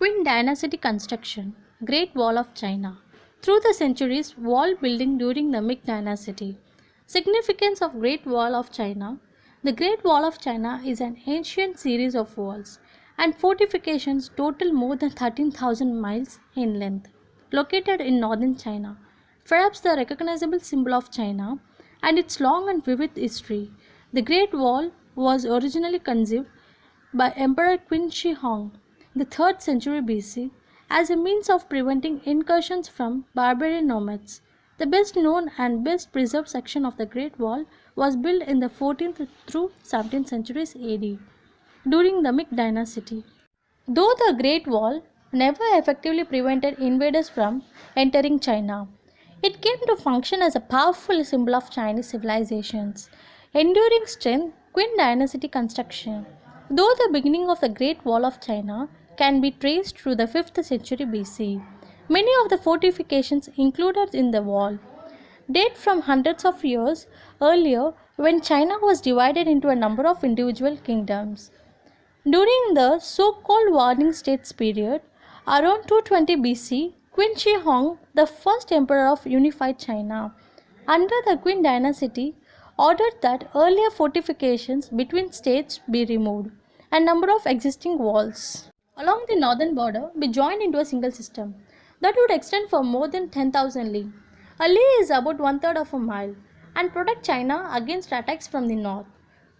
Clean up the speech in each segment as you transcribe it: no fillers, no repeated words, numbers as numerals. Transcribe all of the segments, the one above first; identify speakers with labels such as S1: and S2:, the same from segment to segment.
S1: Qin Dynasty construction, Great Wall of China. Through the centuries, wall building during the Ming Dynasty. Significance of Great Wall of China. The Great Wall of China is an ancient series of walls and fortifications total more than 13,000 miles in length, located in northern China. Perhaps the recognizable symbol of China and its long and vivid history. The Great Wall was originally conceived by Emperor Qin Shi Huang in the 3rd century BC as a means of preventing incursions from barbarian nomads. The best known and best preserved section of the Great Wall was built in the 14th through 17th centuries AD during the Ming Dynasty. Though the Great Wall never effectively prevented invaders from entering China, it came to function as a powerful symbol of Chinese civilization's enduring strength. Qin Dynasty construction. Though the beginning of the Great Wall of China can be traced through the 5th century BC, many of the fortifications included in the wall date from hundreds of years earlier when China was divided into a number of individual kingdoms. During the so-called Warring States period, around 220 BC, Qin Shi Huang, the first emperor of unified China, under the Qin Dynasty, ordered that earlier fortifications between states be removed and number of existing walls along the northern border be joined into a single system that would extend for more than 10,000 li. A li is about 1/3 of a mile and protect China against attacks from the north.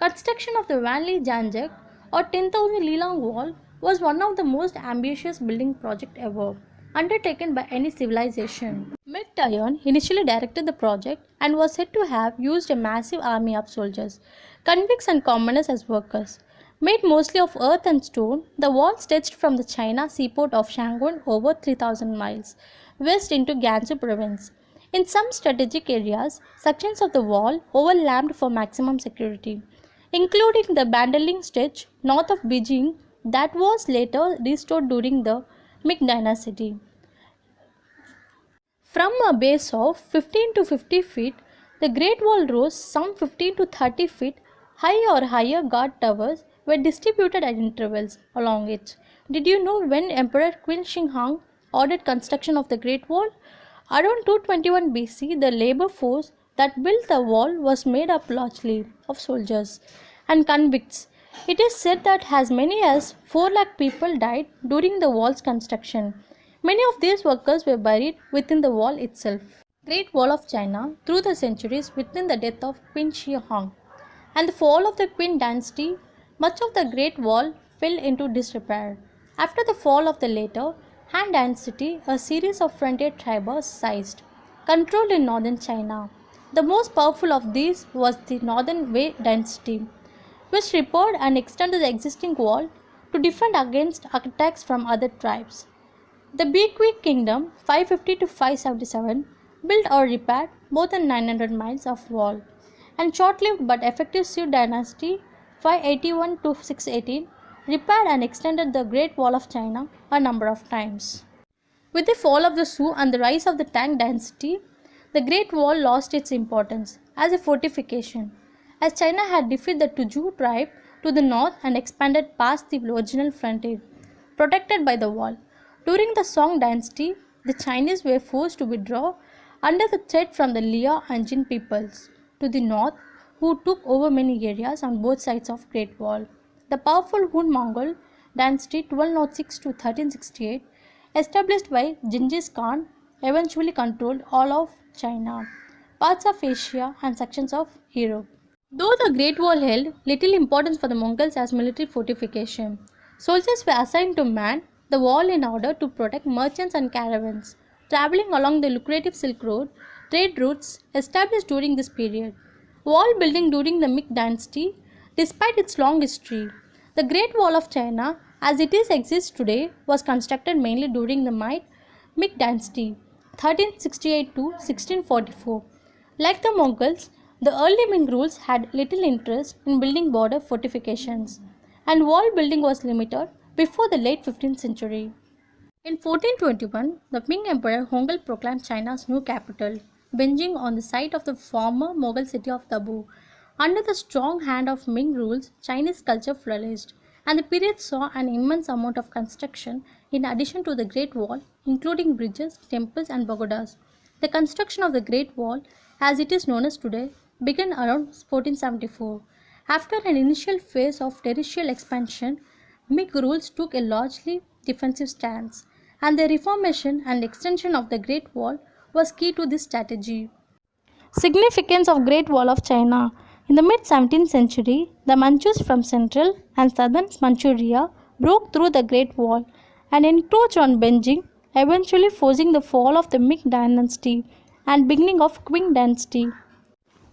S1: Construction of the Wanli Janjak or 10,000 li long wall was one of the most ambitious building project ever undertaken by any civilization. Meg Tyon initially directed the project and was said to have used a massive army of soldiers, convicts and commoners as workers. Made mostly of earth and stone, the wall stretched from the China seaport of Shanghai over 3,000 miles west into Gansu province. In some strategic areas, sections of the wall overlapped for maximum security, including the Bandaling stretch north of Beijing that was later restored during the Ming Dynasty. From a base of 15 to 50 feet, the Great Wall rose some 15 to 30 feet high or higher guard towers were distributed at intervals along it. Did you know when Emperor Qin Shi Huang ordered construction of the Great Wall? Around 221 BC, the labor force that built the wall was made up largely of soldiers and convicts. It is said that as many as 4 lakh people died during the wall's construction. Many of these workers were buried within the wall itself. Great Wall of China through the centuries within the death of Qin Shi Huang and the fall of the Qin Dynasty, much of the Great Wall fell into disrepair. After the fall of the later Han Dynasty, a series of frontier tribes was seized, controlled in northern China. The most powerful of these was the Northern Wei Dynasty, which repaired and extended the existing wall to defend against attacks from other tribes. The Bequi Kingdom, 550 to 577, built or repaired more than 900 miles of wall, and short-lived but effective Sui Dynasty, 581 to 618, repaired and extended the Great Wall of China a number of times. With the fall of the Sui and the rise of the Tang Dynasty, the Great Wall lost its importance as a fortification, as China had defeated the Tuzhou tribe to the north and expanded past the original frontier, protected by the wall. During the Song Dynasty, the Chinese were forced to withdraw under the threat from the Liao and Jin peoples to the north, who took over many areas on both sides of Great Wall. The powerful Hun Mongol Dynasty 1206 to 1368, established by Genghis Khan, eventually controlled all of China, parts of Asia and sections of Europe. Though the Great Wall held little importance for the Mongols as military fortification, soldiers were assigned to man the wall in order to protect merchants and caravans traveling along the lucrative Silk Road trade routes established during this period. Wall building during the Ming Dynasty, despite its long history, the Great Wall of China, as it exists today, was constructed mainly during the Ming Dynasty, 1368 to 1644. Like the Mongols, the early Ming rules had little interest in building border fortifications, and wall building was limited before the late 15th century. In 1421, the Ming Emperor Hongul proclaimed China's new capital, Beijing, on the site of the former Mughal city of Tabu. Under the strong hand of Ming rules, Chinese culture flourished. and the period saw an immense amount of construction in addition to the Great Wall, including bridges, temples, and pagodas. The construction of the Great Wall, as it is known as today, began around 1474. After an initial phase of terrestrial expansion, Ming rules took a largely defensive stance, and the reformation and extension of the Great Wall was key to this strategy. Significance of Great Wall of China. In the mid 17th century, the Manchus from central and southern Manchuria broke through the Great Wall and encroached on Beijing, eventually forcing the fall of the Ming dynasty and beginning of Qing dynasty.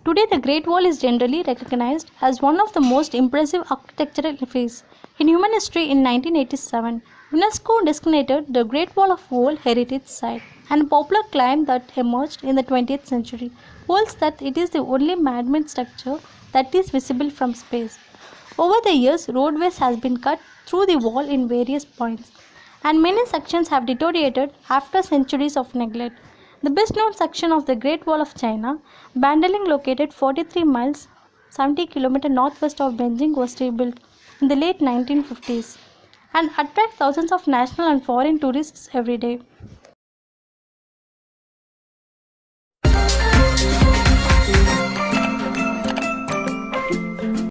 S1: Today, the Great Wall is generally recognized as one of the most impressive architectural feats in human history. In 1987, UNESCO designated the Great Wall of World Heritage Site, and a popular claim that emerged in the 20th century holds that it is the only man-made structure that is visible from space. Over the years, roadways have been cut through the wall in various points, and many sections have deteriorated after centuries of neglect. The best known section of the Great Wall of China, Bandaling, located 43 miles 70 km northwest of Beijing, was rebuilt in the late 1950s and attracts thousands of national and foreign tourists every day.